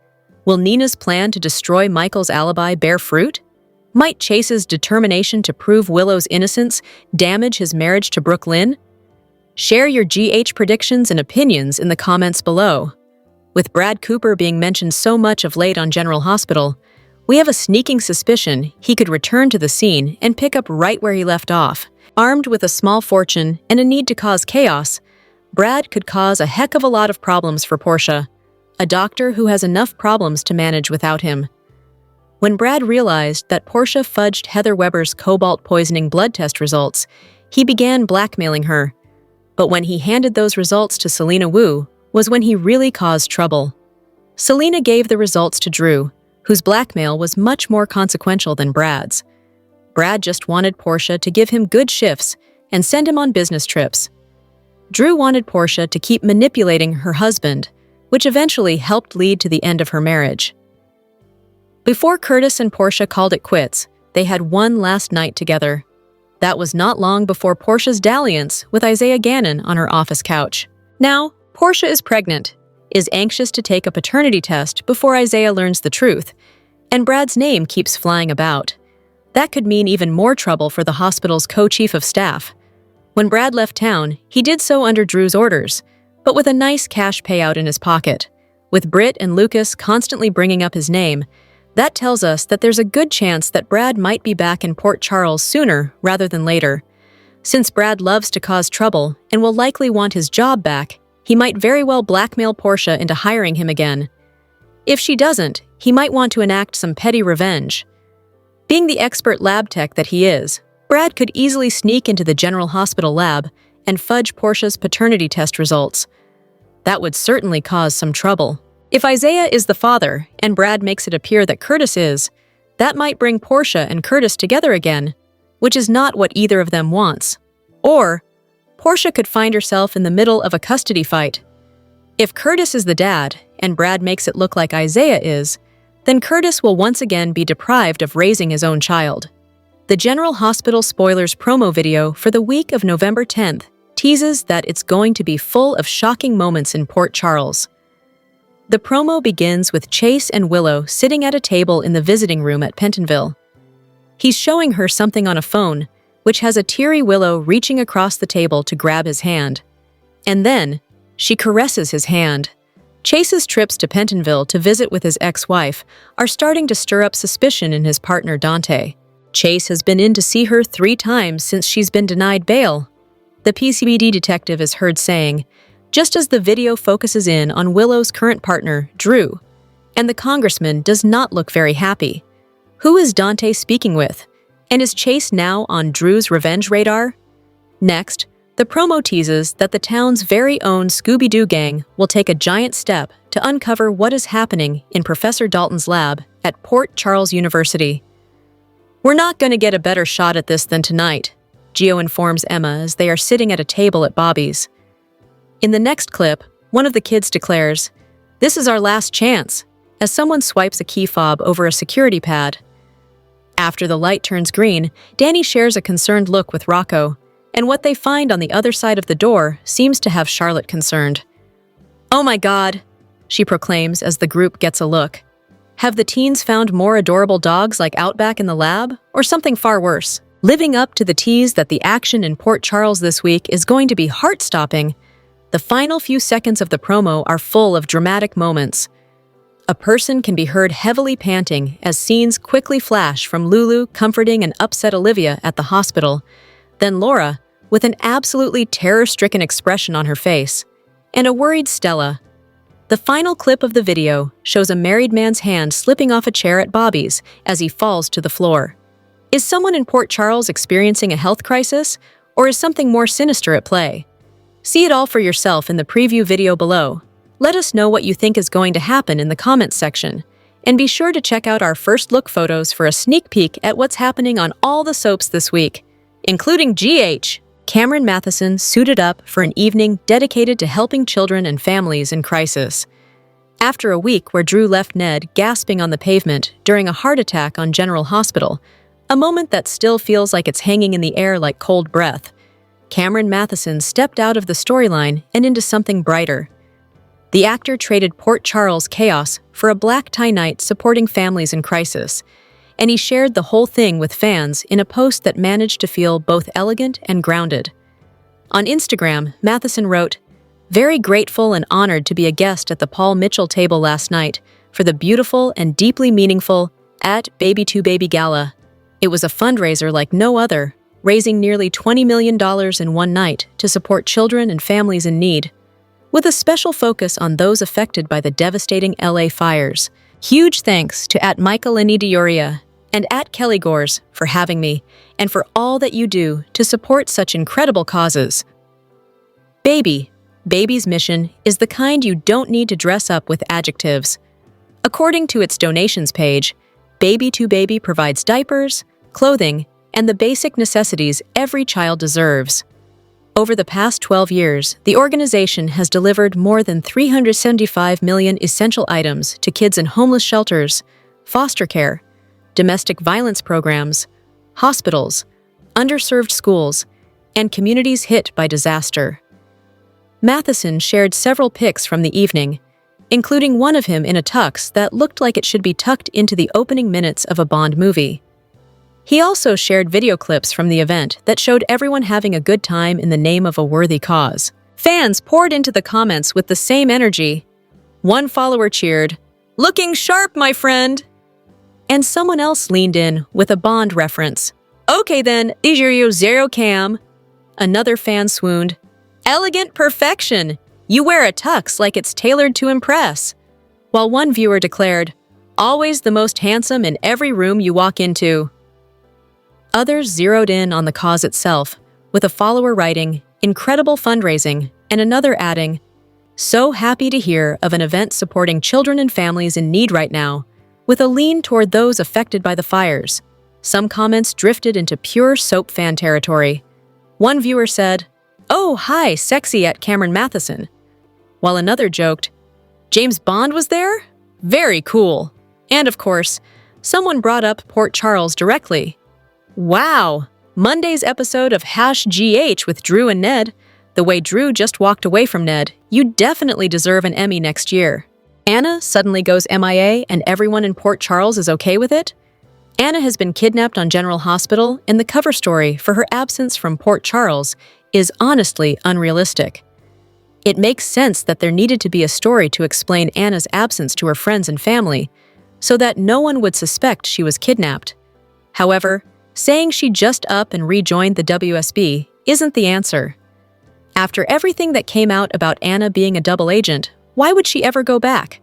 Will Nina's plan to destroy Michael's alibi bear fruit? Might Chase's determination to prove Willow's innocence damage his marriage to Brooke Lynn? Share your GH predictions and opinions in the comments below. With Brad Cooper being mentioned so much of late on General Hospital, we have a sneaking suspicion he could return to the scene and pick up right where he left off. Armed with a small fortune and a need to cause chaos, Brad could cause a heck of a lot of problems for Portia, a doctor who has enough problems to manage without him. When Brad realized that Portia fudged Heather Weber's cobalt poisoning blood test results, he began blackmailing her. But when he handed those results to Selena Wu was when he really caused trouble. Selena gave the results to Drew, whose blackmail was much more consequential than Brad's. Brad just wanted Portia to give him good shifts and send him on business trips. Drew wanted Portia to keep manipulating her husband, which eventually helped lead to the end of her marriage. Before Curtis and Portia called it quits, they had one last night together. That was not long before Portia's dalliance with Isaiah Gannon on her office couch. Now, Portia is pregnant, is anxious to take a paternity test before Isaiah learns the truth, and Brad's name keeps flying about. That could mean even more trouble for the hospital's co-chief of staff. When Brad left town, he did so under Drew's orders, but with a nice cash payout in his pocket. With Britt and Lucas constantly bringing up his name, that tells us that there's a good chance that Brad might be back in Port Charles sooner rather than later. Since Brad loves to cause trouble and will likely want his job back, he might very well blackmail Portia into hiring him again. If she doesn't, he might want to enact some petty revenge. Being the expert lab tech that he is, Brad could easily sneak into the General Hospital lab and fudge Portia's paternity test results. That would certainly cause some trouble. If Isaiah is the father and Brad makes it appear that Curtis is, that might bring Portia and Curtis together again, which is not what either of them wants. Or, Portia could find herself in the middle of a custody fight. If Curtis is the dad and Brad makes it look like Isaiah is, then Curtis will once again be deprived of raising his own child. The General Hospital Spoilers promo video for the week of November 10th teases that it's going to be full of shocking moments in Port Charles. The promo begins with Chase and Willow sitting at a table in the visiting room at Pentonville. He's showing her something on a phone, which has a teary Willow reaching across the table to grab his hand. And then, she caresses his hand. Chase's trips to Pentonville to visit with his ex-wife are starting to stir up suspicion in his partner Dante. Chase has been in to see her 3 times since she's been denied bail. The PCBD detective is heard saying, just as the video focuses in on Willow's current partner, Drew, and the congressman does not look very happy. Who is Dante speaking with? And is Chase now on Drew's revenge radar? Next, the promo teases that the town's very own Scooby-Doo gang will take a giant step to uncover what is happening in Professor Dalton's lab at Port Charles University. We're not going to get a better shot at this than tonight, Gio informs Emma as they are sitting at a table at Bobby's. In the next clip, one of the kids declares, "This is our last chance," as someone swipes a key fob over a security pad. After the light turns green, Danny shares a concerned look with Rocco, and what they find on the other side of the door seems to have Charlotte concerned. "Oh my God," she proclaims as the group gets a look. Have the teens found more adorable dogs like Outback in the lab, or something far worse? Living up to the tease that the action in Port Charles this week is going to be heart-stopping, the final few seconds of the promo are full of dramatic moments. A person can be heard heavily panting as scenes quickly flash from Lulu comforting an upset Olivia at the hospital, then Laura, with an absolutely terror-stricken expression on her face, and a worried Stella. The final clip of the video shows a married man's hand slipping off a chair at Bobby's as he falls to the floor. Is someone in Port Charles experiencing a health crisis, or is something more sinister at play? See it all for yourself in the preview video below. Let us know what you think is going to happen in the comments section. And be sure to check out our first look photos for a sneak peek at what's happening on all the soaps this week, including GH. Cameron Matheson suited up for an evening dedicated to helping children and families in crisis. After a week where Drew left Ned gasping on the pavement during a heart attack on General Hospital, a moment that still feels like it's hanging in the air like cold breath, Cameron Matheson stepped out of the storyline and into something brighter. The actor traded Port Charles chaos for a black tie night supporting families in crisis, and he shared the whole thing with fans in a post that managed to feel both elegant and grounded. On Instagram, Matheson wrote, "Very grateful and honored to be a guest at the Paul Mitchell table last night for the beautiful and deeply meaningful at Baby2Baby Gala. It was a fundraiser like no other, raising nearly $20 million in one night to support children and families in need, with a special focus on those affected by the devastating LA fires. Huge thanks to @Michaelini Dioria and @KellyGores for having me, and for all that you do to support such incredible causes. Baby's mission is the kind you don't need to dress up with adjectives. According to its donations page, Baby2Baby provides diapers, clothing, and the basic necessities every child deserves. Over the past 12 years, the organization has delivered more than 375 million essential items to kids in homeless shelters, foster care, domestic violence programs, hospitals, underserved schools, and communities hit by disaster. Matheson shared several pics from the evening, including one of him in a tux that looked like it should be tucked into the opening minutes of a Bond movie. He also shared video clips from the event that showed everyone having a good time in the name of a worthy cause. Fans poured into the comments with the same energy. One follower cheered, "Looking sharp, my friend!" And someone else leaned in with a Bond reference. "Okay then, Ijirio Zero Cam." Another fan swooned, "Elegant perfection! You wear a tux like it's tailored to impress." While one viewer declared, "Always the most handsome in every room you walk into." Others zeroed in on the cause itself, with a follower writing, "Incredible fundraising," and another adding, "So happy to hear of an event supporting children and families in need right now," with a lean toward those affected by the fires. Some comments drifted into pure soap fan territory. One viewer said, "Oh, hi, sexy at Cameron Matheson," while another joked, "James Bond was there? Very cool." And of course, someone brought up Port Charles directly. "Wow, Monday's episode of #GH with Drew and Ned. The way Drew just walked away from Ned, you definitely deserve an Emmy next year." Anna suddenly goes MIA and everyone in Port Charles is okay with it? Anna has been kidnapped on General Hospital, and the cover story for her absence from Port Charles is honestly unrealistic. It makes sense that there needed to be a story to explain Anna's absence to her friends and family, so that no one would suspect she was kidnapped. However, saying she just up and rejoined the WSB isn't the answer. After everything that came out about Anna being a double agent, why would she ever go back?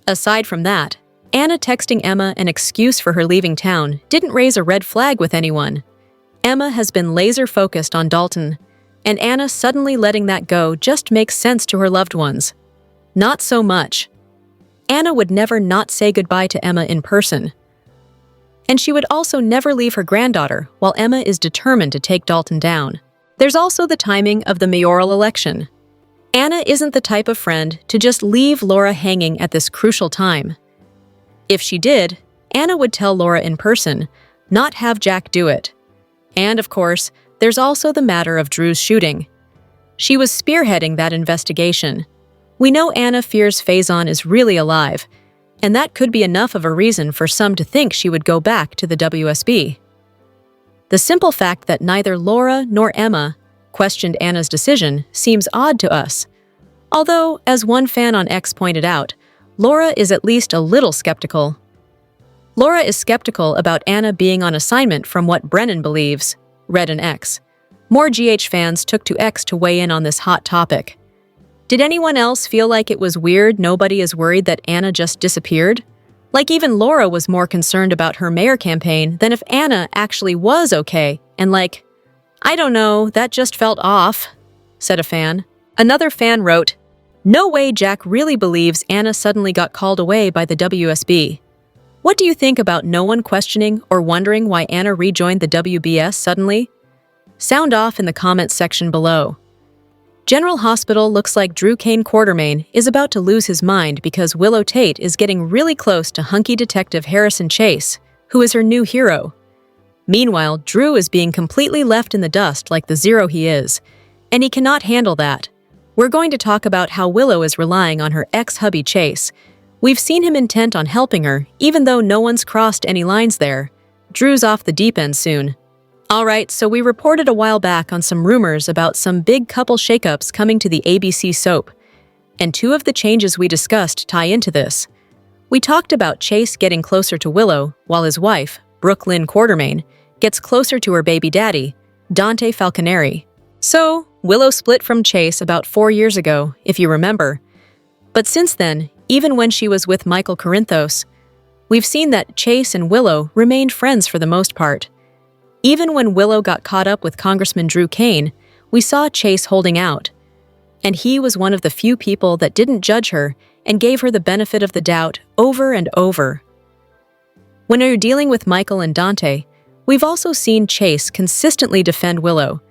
Aside from that, Anna texting Emma an excuse for her leaving town didn't raise a red flag with anyone. Emma has been laser-focused on Dalton, and Anna suddenly letting that go just makes sense to her loved ones. Not so much. Anna would never not say goodbye to Emma in person. And she would also never leave her granddaughter while Emma is determined to take Dalton down. There's also the timing of the mayoral election. Anna isn't the type of friend to just leave Laura hanging at this crucial time. If she did, Anna would tell Laura in person, not have Jack do it. And of course, there's also the matter of Drew's shooting. She was spearheading that investigation. We know Anna fears Faison is really alive, and that could be enough of a reason for some to think she would go back to the WSB. The simple fact that neither Laura nor Emma questioned Anna's decision seems odd to us. Although, as one fan on X pointed out, Laura is at least a little skeptical. Laura is skeptical about Anna being on assignment from what Brennan believes, read an X. More GH fans took to X to weigh in on this hot topic. Did anyone else feel like it was weird nobody is worried that Anna just disappeared? Like even Laura was more concerned about her mayor campaign than if Anna actually was okay, and like, "I don't know, that just felt off," said a fan. Another fan wrote, "No way Jack really believes Anna suddenly got called away by the WSB. What do you think about no one questioning or wondering why Anna rejoined the WBS suddenly? Sound off in the comments section below." General Hospital looks like Drew Kane Quartermaine is about to lose his mind because Willow Tate is getting really close to hunky detective Harrison Chase, who is her new hero. Meanwhile, Drew is being completely left in the dust like the zero he is, and he cannot handle that. We're going to talk about how Willow is relying on her ex-hubby Chase. We've seen him intent on helping her, even though no one's crossed any lines there. Drew's off the deep end soon. Alright, so we reported a while back on some rumors about some big couple shakeups coming to the ABC soap, and two of the changes we discussed tie into this. We talked about Chase getting closer to Willow, while his wife, Brooklyn Quartermaine, gets closer to her baby daddy, Dante Falconeri. So, Willow split from Chase about 4 years ago, if you remember. But since then, even when she was with Michael Corinthos, we've seen that Chase and Willow remained friends for the most part. Even when Willow got caught up with Congressman Drew Kane, we saw Chase holding out. And he was one of the few people that didn't judge her and gave her the benefit of the doubt over and over. When you're dealing with Michael and Dante, we've also seen Chase consistently defend Willow,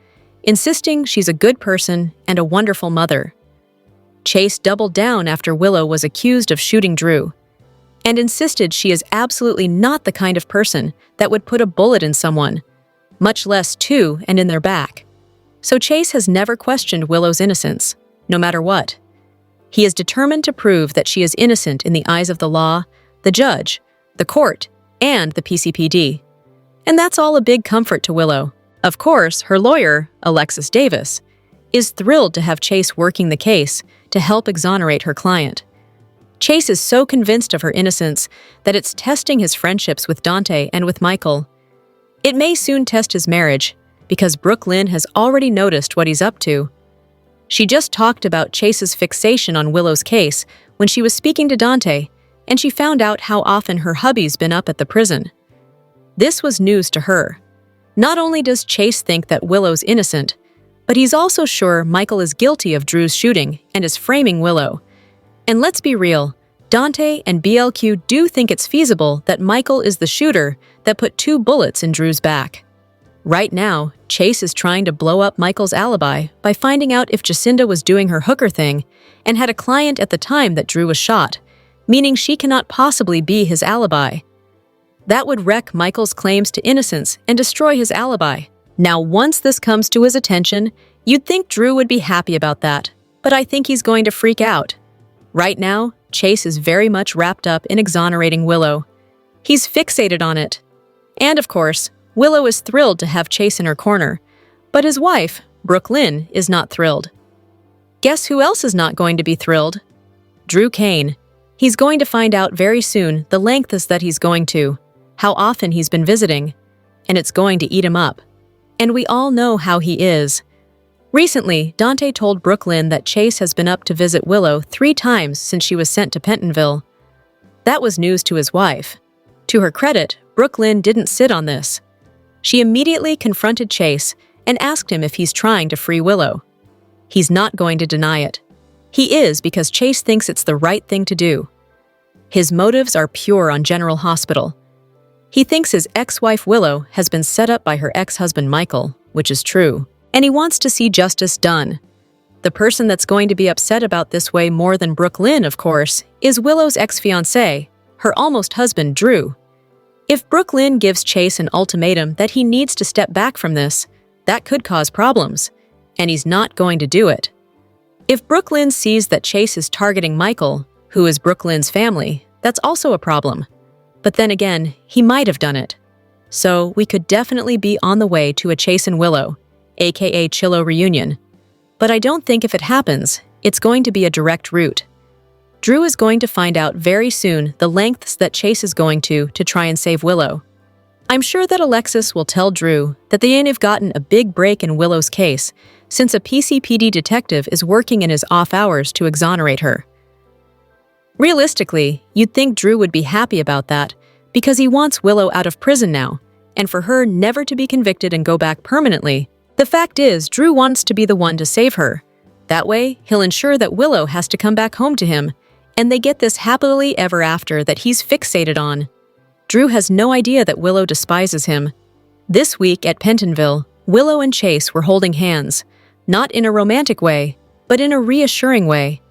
insisting she's a good person and a wonderful mother. Chase doubled down after Willow was accused of shooting Drew, and insisted she is absolutely not the kind of person that would put a bullet in someone, much less two and in their back. So Chase has never questioned Willow's innocence, no matter what. He is determined to prove that she is innocent in the eyes of the law, the judge, the court, and the PCPD. And that's all a big comfort to Willow. Of course, her lawyer, Alexis Davis, is thrilled to have Chase working the case to help exonerate her client. Chase is so convinced of her innocence that it's testing his friendships with Dante and with Michael. It may soon test his marriage, because Brooke Lynn has already noticed what he's up to. She just talked about Chase's fixation on Willow's case when she was speaking to Dante, and she found out how often her hubby's been up at the prison. This was news to her. Not only does Chase think that Willow's innocent, but he's also sure Michael is guilty of Drew's shooting and is framing Willow. And let's be real, Dante and BLQ do think it's feasible that Michael is the shooter that put 2 bullets in Drew's back. Right now, Chase is trying to blow up Michael's alibi by finding out if Jacinda was doing her hooker thing and had a client at the time that Drew was shot, meaning she cannot possibly be his alibi. That would wreck Michael's claims to innocence and destroy his alibi. Now, once this comes to his attention, you'd think Drew would be happy about that, but I think he's going to freak out. Right now, Chase is very much wrapped up in exonerating Willow. He's fixated on it. And of course, Willow is thrilled to have Chase in her corner, but his wife, Brooke Lynn, is not thrilled. Guess who else is not going to be thrilled? Drew Kane. He's going to find out very soon the lengths that he's going to, how often he's been visiting, and it's going to eat him up. And we all know how he is. Recently, Dante told Brooke Lynn that Chase has been up to visit Willow 3 times since she was sent to Pentonville. That was news to his wife. To her credit, Brooke Lynn didn't sit on this. She immediately confronted Chase and asked him if he's trying to free Willow. He's not going to deny it. He is, because Chase thinks it's the right thing to do. His motives are pure on General Hospital. He thinks his ex-wife Willow has been set up by her ex-husband Michael, which is true, and he wants to see justice done. The person that's going to be upset about this way more than Brooke Lynn, of course, is Willow's ex-fiancé, her almost husband Drew. If Brooke Lynn gives Chase an ultimatum that he needs to step back from this, that could cause problems, and he's not going to do it. If Brooke Lynn sees that Chase is targeting Michael, who is Brooke Lynn's family, that's also a problem. But then again, he might have done it. So we could definitely be on the way to a Chase and Willow, aka Chillo reunion. But I don't think if it happens, it's going to be a direct route. Drew is going to find out very soon the lengths that Chase is going to try and save Willow. I'm sure that Alexis will tell Drew that they ain't have gotten a big break in Willow's case, since a PCPD detective is working in his off hours to exonerate her. Realistically, you'd think Drew would be happy about that, because he wants Willow out of prison now, and for her never to be convicted and go back permanently. The fact is, Drew wants to be the one to save her. That way, he'll ensure that Willow has to come back home to him, and they get this happily ever after that he's fixated on. Drew has no idea that Willow despises him. This week at Pentonville, Willow and Chase were holding hands, not in a romantic way, but in a reassuring way.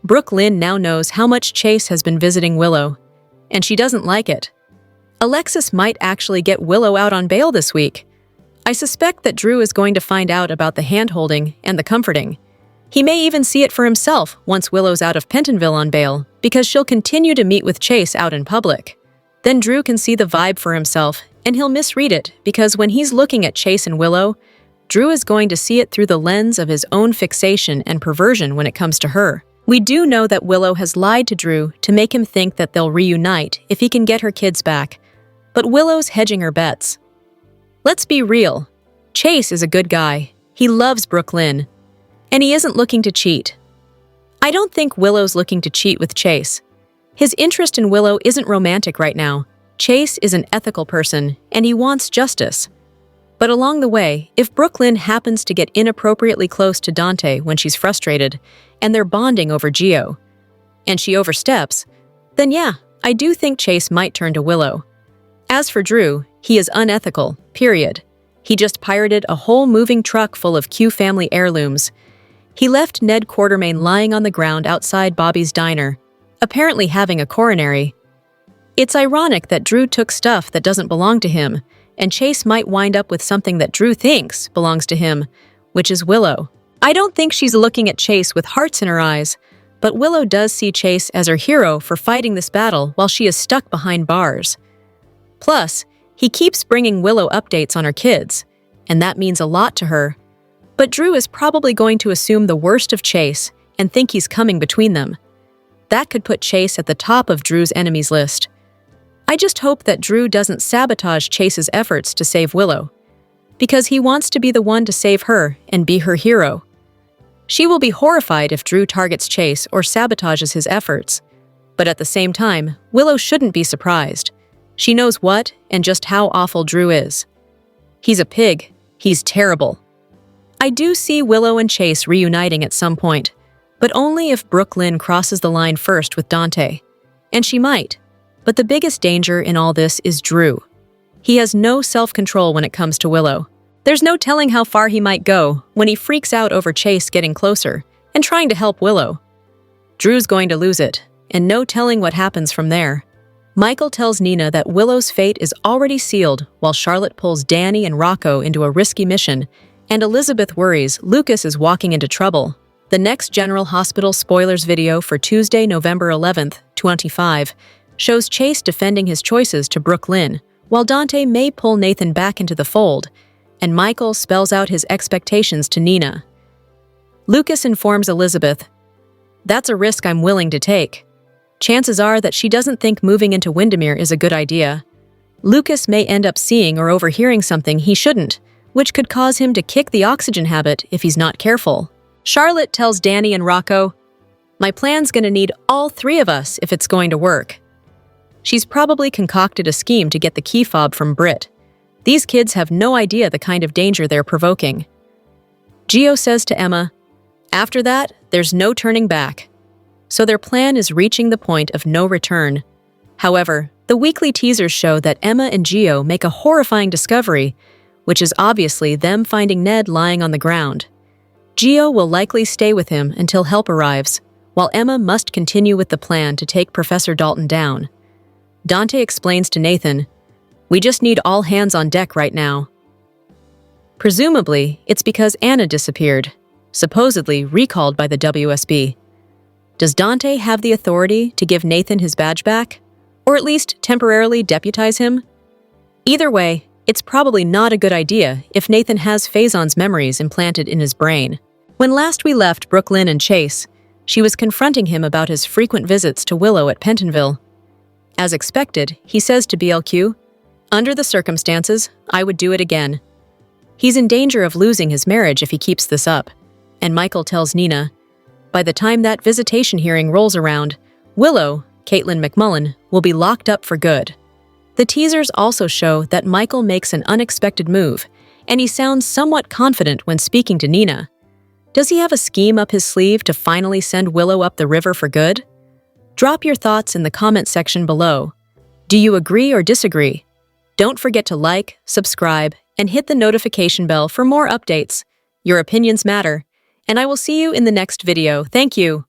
Brooke Lynn now knows how much Chase has been visiting Willow, and she doesn't like it. Alexis might actually get Willow out on bail this week. I suspect that Drew is going to find out about the hand-holding and the comforting. He may even see it for himself once Willow's out of Pentonville on bail, because she'll continue to meet with Chase out in public. Then Drew can see the vibe for himself, and he'll misread it, because when he's looking at Chase and Willow, Drew is going to see it through the lens of his own fixation and perversion when it comes to her. We do know that Willow has lied to Drew to make him think that they'll reunite if he can get her kids back, but Willow's hedging her bets. Let's be real. Chase is a good guy. He loves Brooke Lynn, and he isn't looking to cheat. I don't think Willow's looking to cheat with Chase. His interest in Willow isn't romantic right now. Chase is an ethical person, and he wants justice. But along the way, if Brooke Lynn happens to get inappropriately close to Dante when she's frustrated, and they're bonding over Gio, and she oversteps, then yeah, I do think Chase might turn to Willow. As for Drew, he is unethical, period. He just pirated a whole moving truck full of Q family heirlooms. He left Ned Quartermaine lying on the ground outside Bobby's diner, apparently having a coronary. It's ironic that Drew took stuff that doesn't belong to him, and Chase might wind up with something that Drew thinks belongs to him, which is Willow. I don't think she's looking at Chase with hearts in her eyes, but Willow does see Chase as her hero for fighting this battle while she is stuck behind bars. Plus, he keeps bringing Willow updates on her kids, and that means a lot to her. But Drew is probably going to assume the worst of Chase and think he's coming between them. That could put Chase at the top of Drew's enemies list. I just hope that Drew doesn't sabotage Chase's efforts to save Willow, because he wants to be the one to save her and be her hero. She will be horrified if Drew targets Chase or sabotages his efforts. But at the same time, Willow shouldn't be surprised. She knows what and just how awful Drew is. He's a pig. He's terrible. I do see Willow and Chase reuniting at some point, but only if Brooklyn crosses the line first with Dante. And she might. But the biggest danger in all this is Drew. He has no self-control when it comes to Willow. There's no telling how far he might go when he freaks out over Chase getting closer and trying to help Willow. Drew's going to lose it, and no telling what happens from there. Michael tells Nina that Willow's fate is already sealed while Charlotte pulls Danny and Rocco into a risky mission, and Elizabeth worries Lucas is walking into trouble. The next General Hospital spoilers video for Tuesday, November 11th, 2025, shows Chase defending his choices to Brooklyn, while Dante may pull Nathan back into the fold, and Michael spells out his expectations to Nina. Lucas informs Elizabeth, "That's a risk I'm willing to take. Chances are that she doesn't think moving into Windermere is a good idea. Lucas may end up seeing or overhearing something he shouldn't, which could cause him to kick the oxygen habit if he's not careful." Charlotte tells Danny and Rocco, "My plan's gonna need all three of us if it's going to work." She's probably concocted a scheme to get the key fob from Britt. These kids have no idea the kind of danger they're provoking. Gio says to Emma, "After that, there's no turning back." So their plan is reaching the point of no return. However, the weekly teasers show that Emma and Gio make a horrifying discovery, which is obviously them finding Ned lying on the ground. Gio will likely stay with him until help arrives, while Emma must continue with the plan to take Professor Dalton down. Dante explains to Nathan, "We just need all hands on deck right now." Presumably, it's because Anna disappeared, supposedly recalled by the WSB. Does Dante have the authority to give Nathan his badge back? Or at least temporarily deputize him? Either way, it's probably not a good idea if Nathan has Faison's memories implanted in his brain. When last we left Brooklyn and Chase, she was confronting him about his frequent visits to Willow at Pentonville. As expected, he says to BLQ, "Under the circumstances, I would do it again." He's in danger of losing his marriage if he keeps this up, and Michael tells Nina, by the time that visitation hearing rolls around, Willow, Caitlin McMullen, will be locked up for good. The teasers also show that Michael makes an unexpected move, and he sounds somewhat confident when speaking to Nina. Does he have a scheme up his sleeve to finally send Willow up the river for good? Drop your thoughts in the comment section below. Do you agree or disagree? Don't forget to like, subscribe, and hit the notification bell for more updates. Your opinions matter, and I will see you in the next video. Thank you.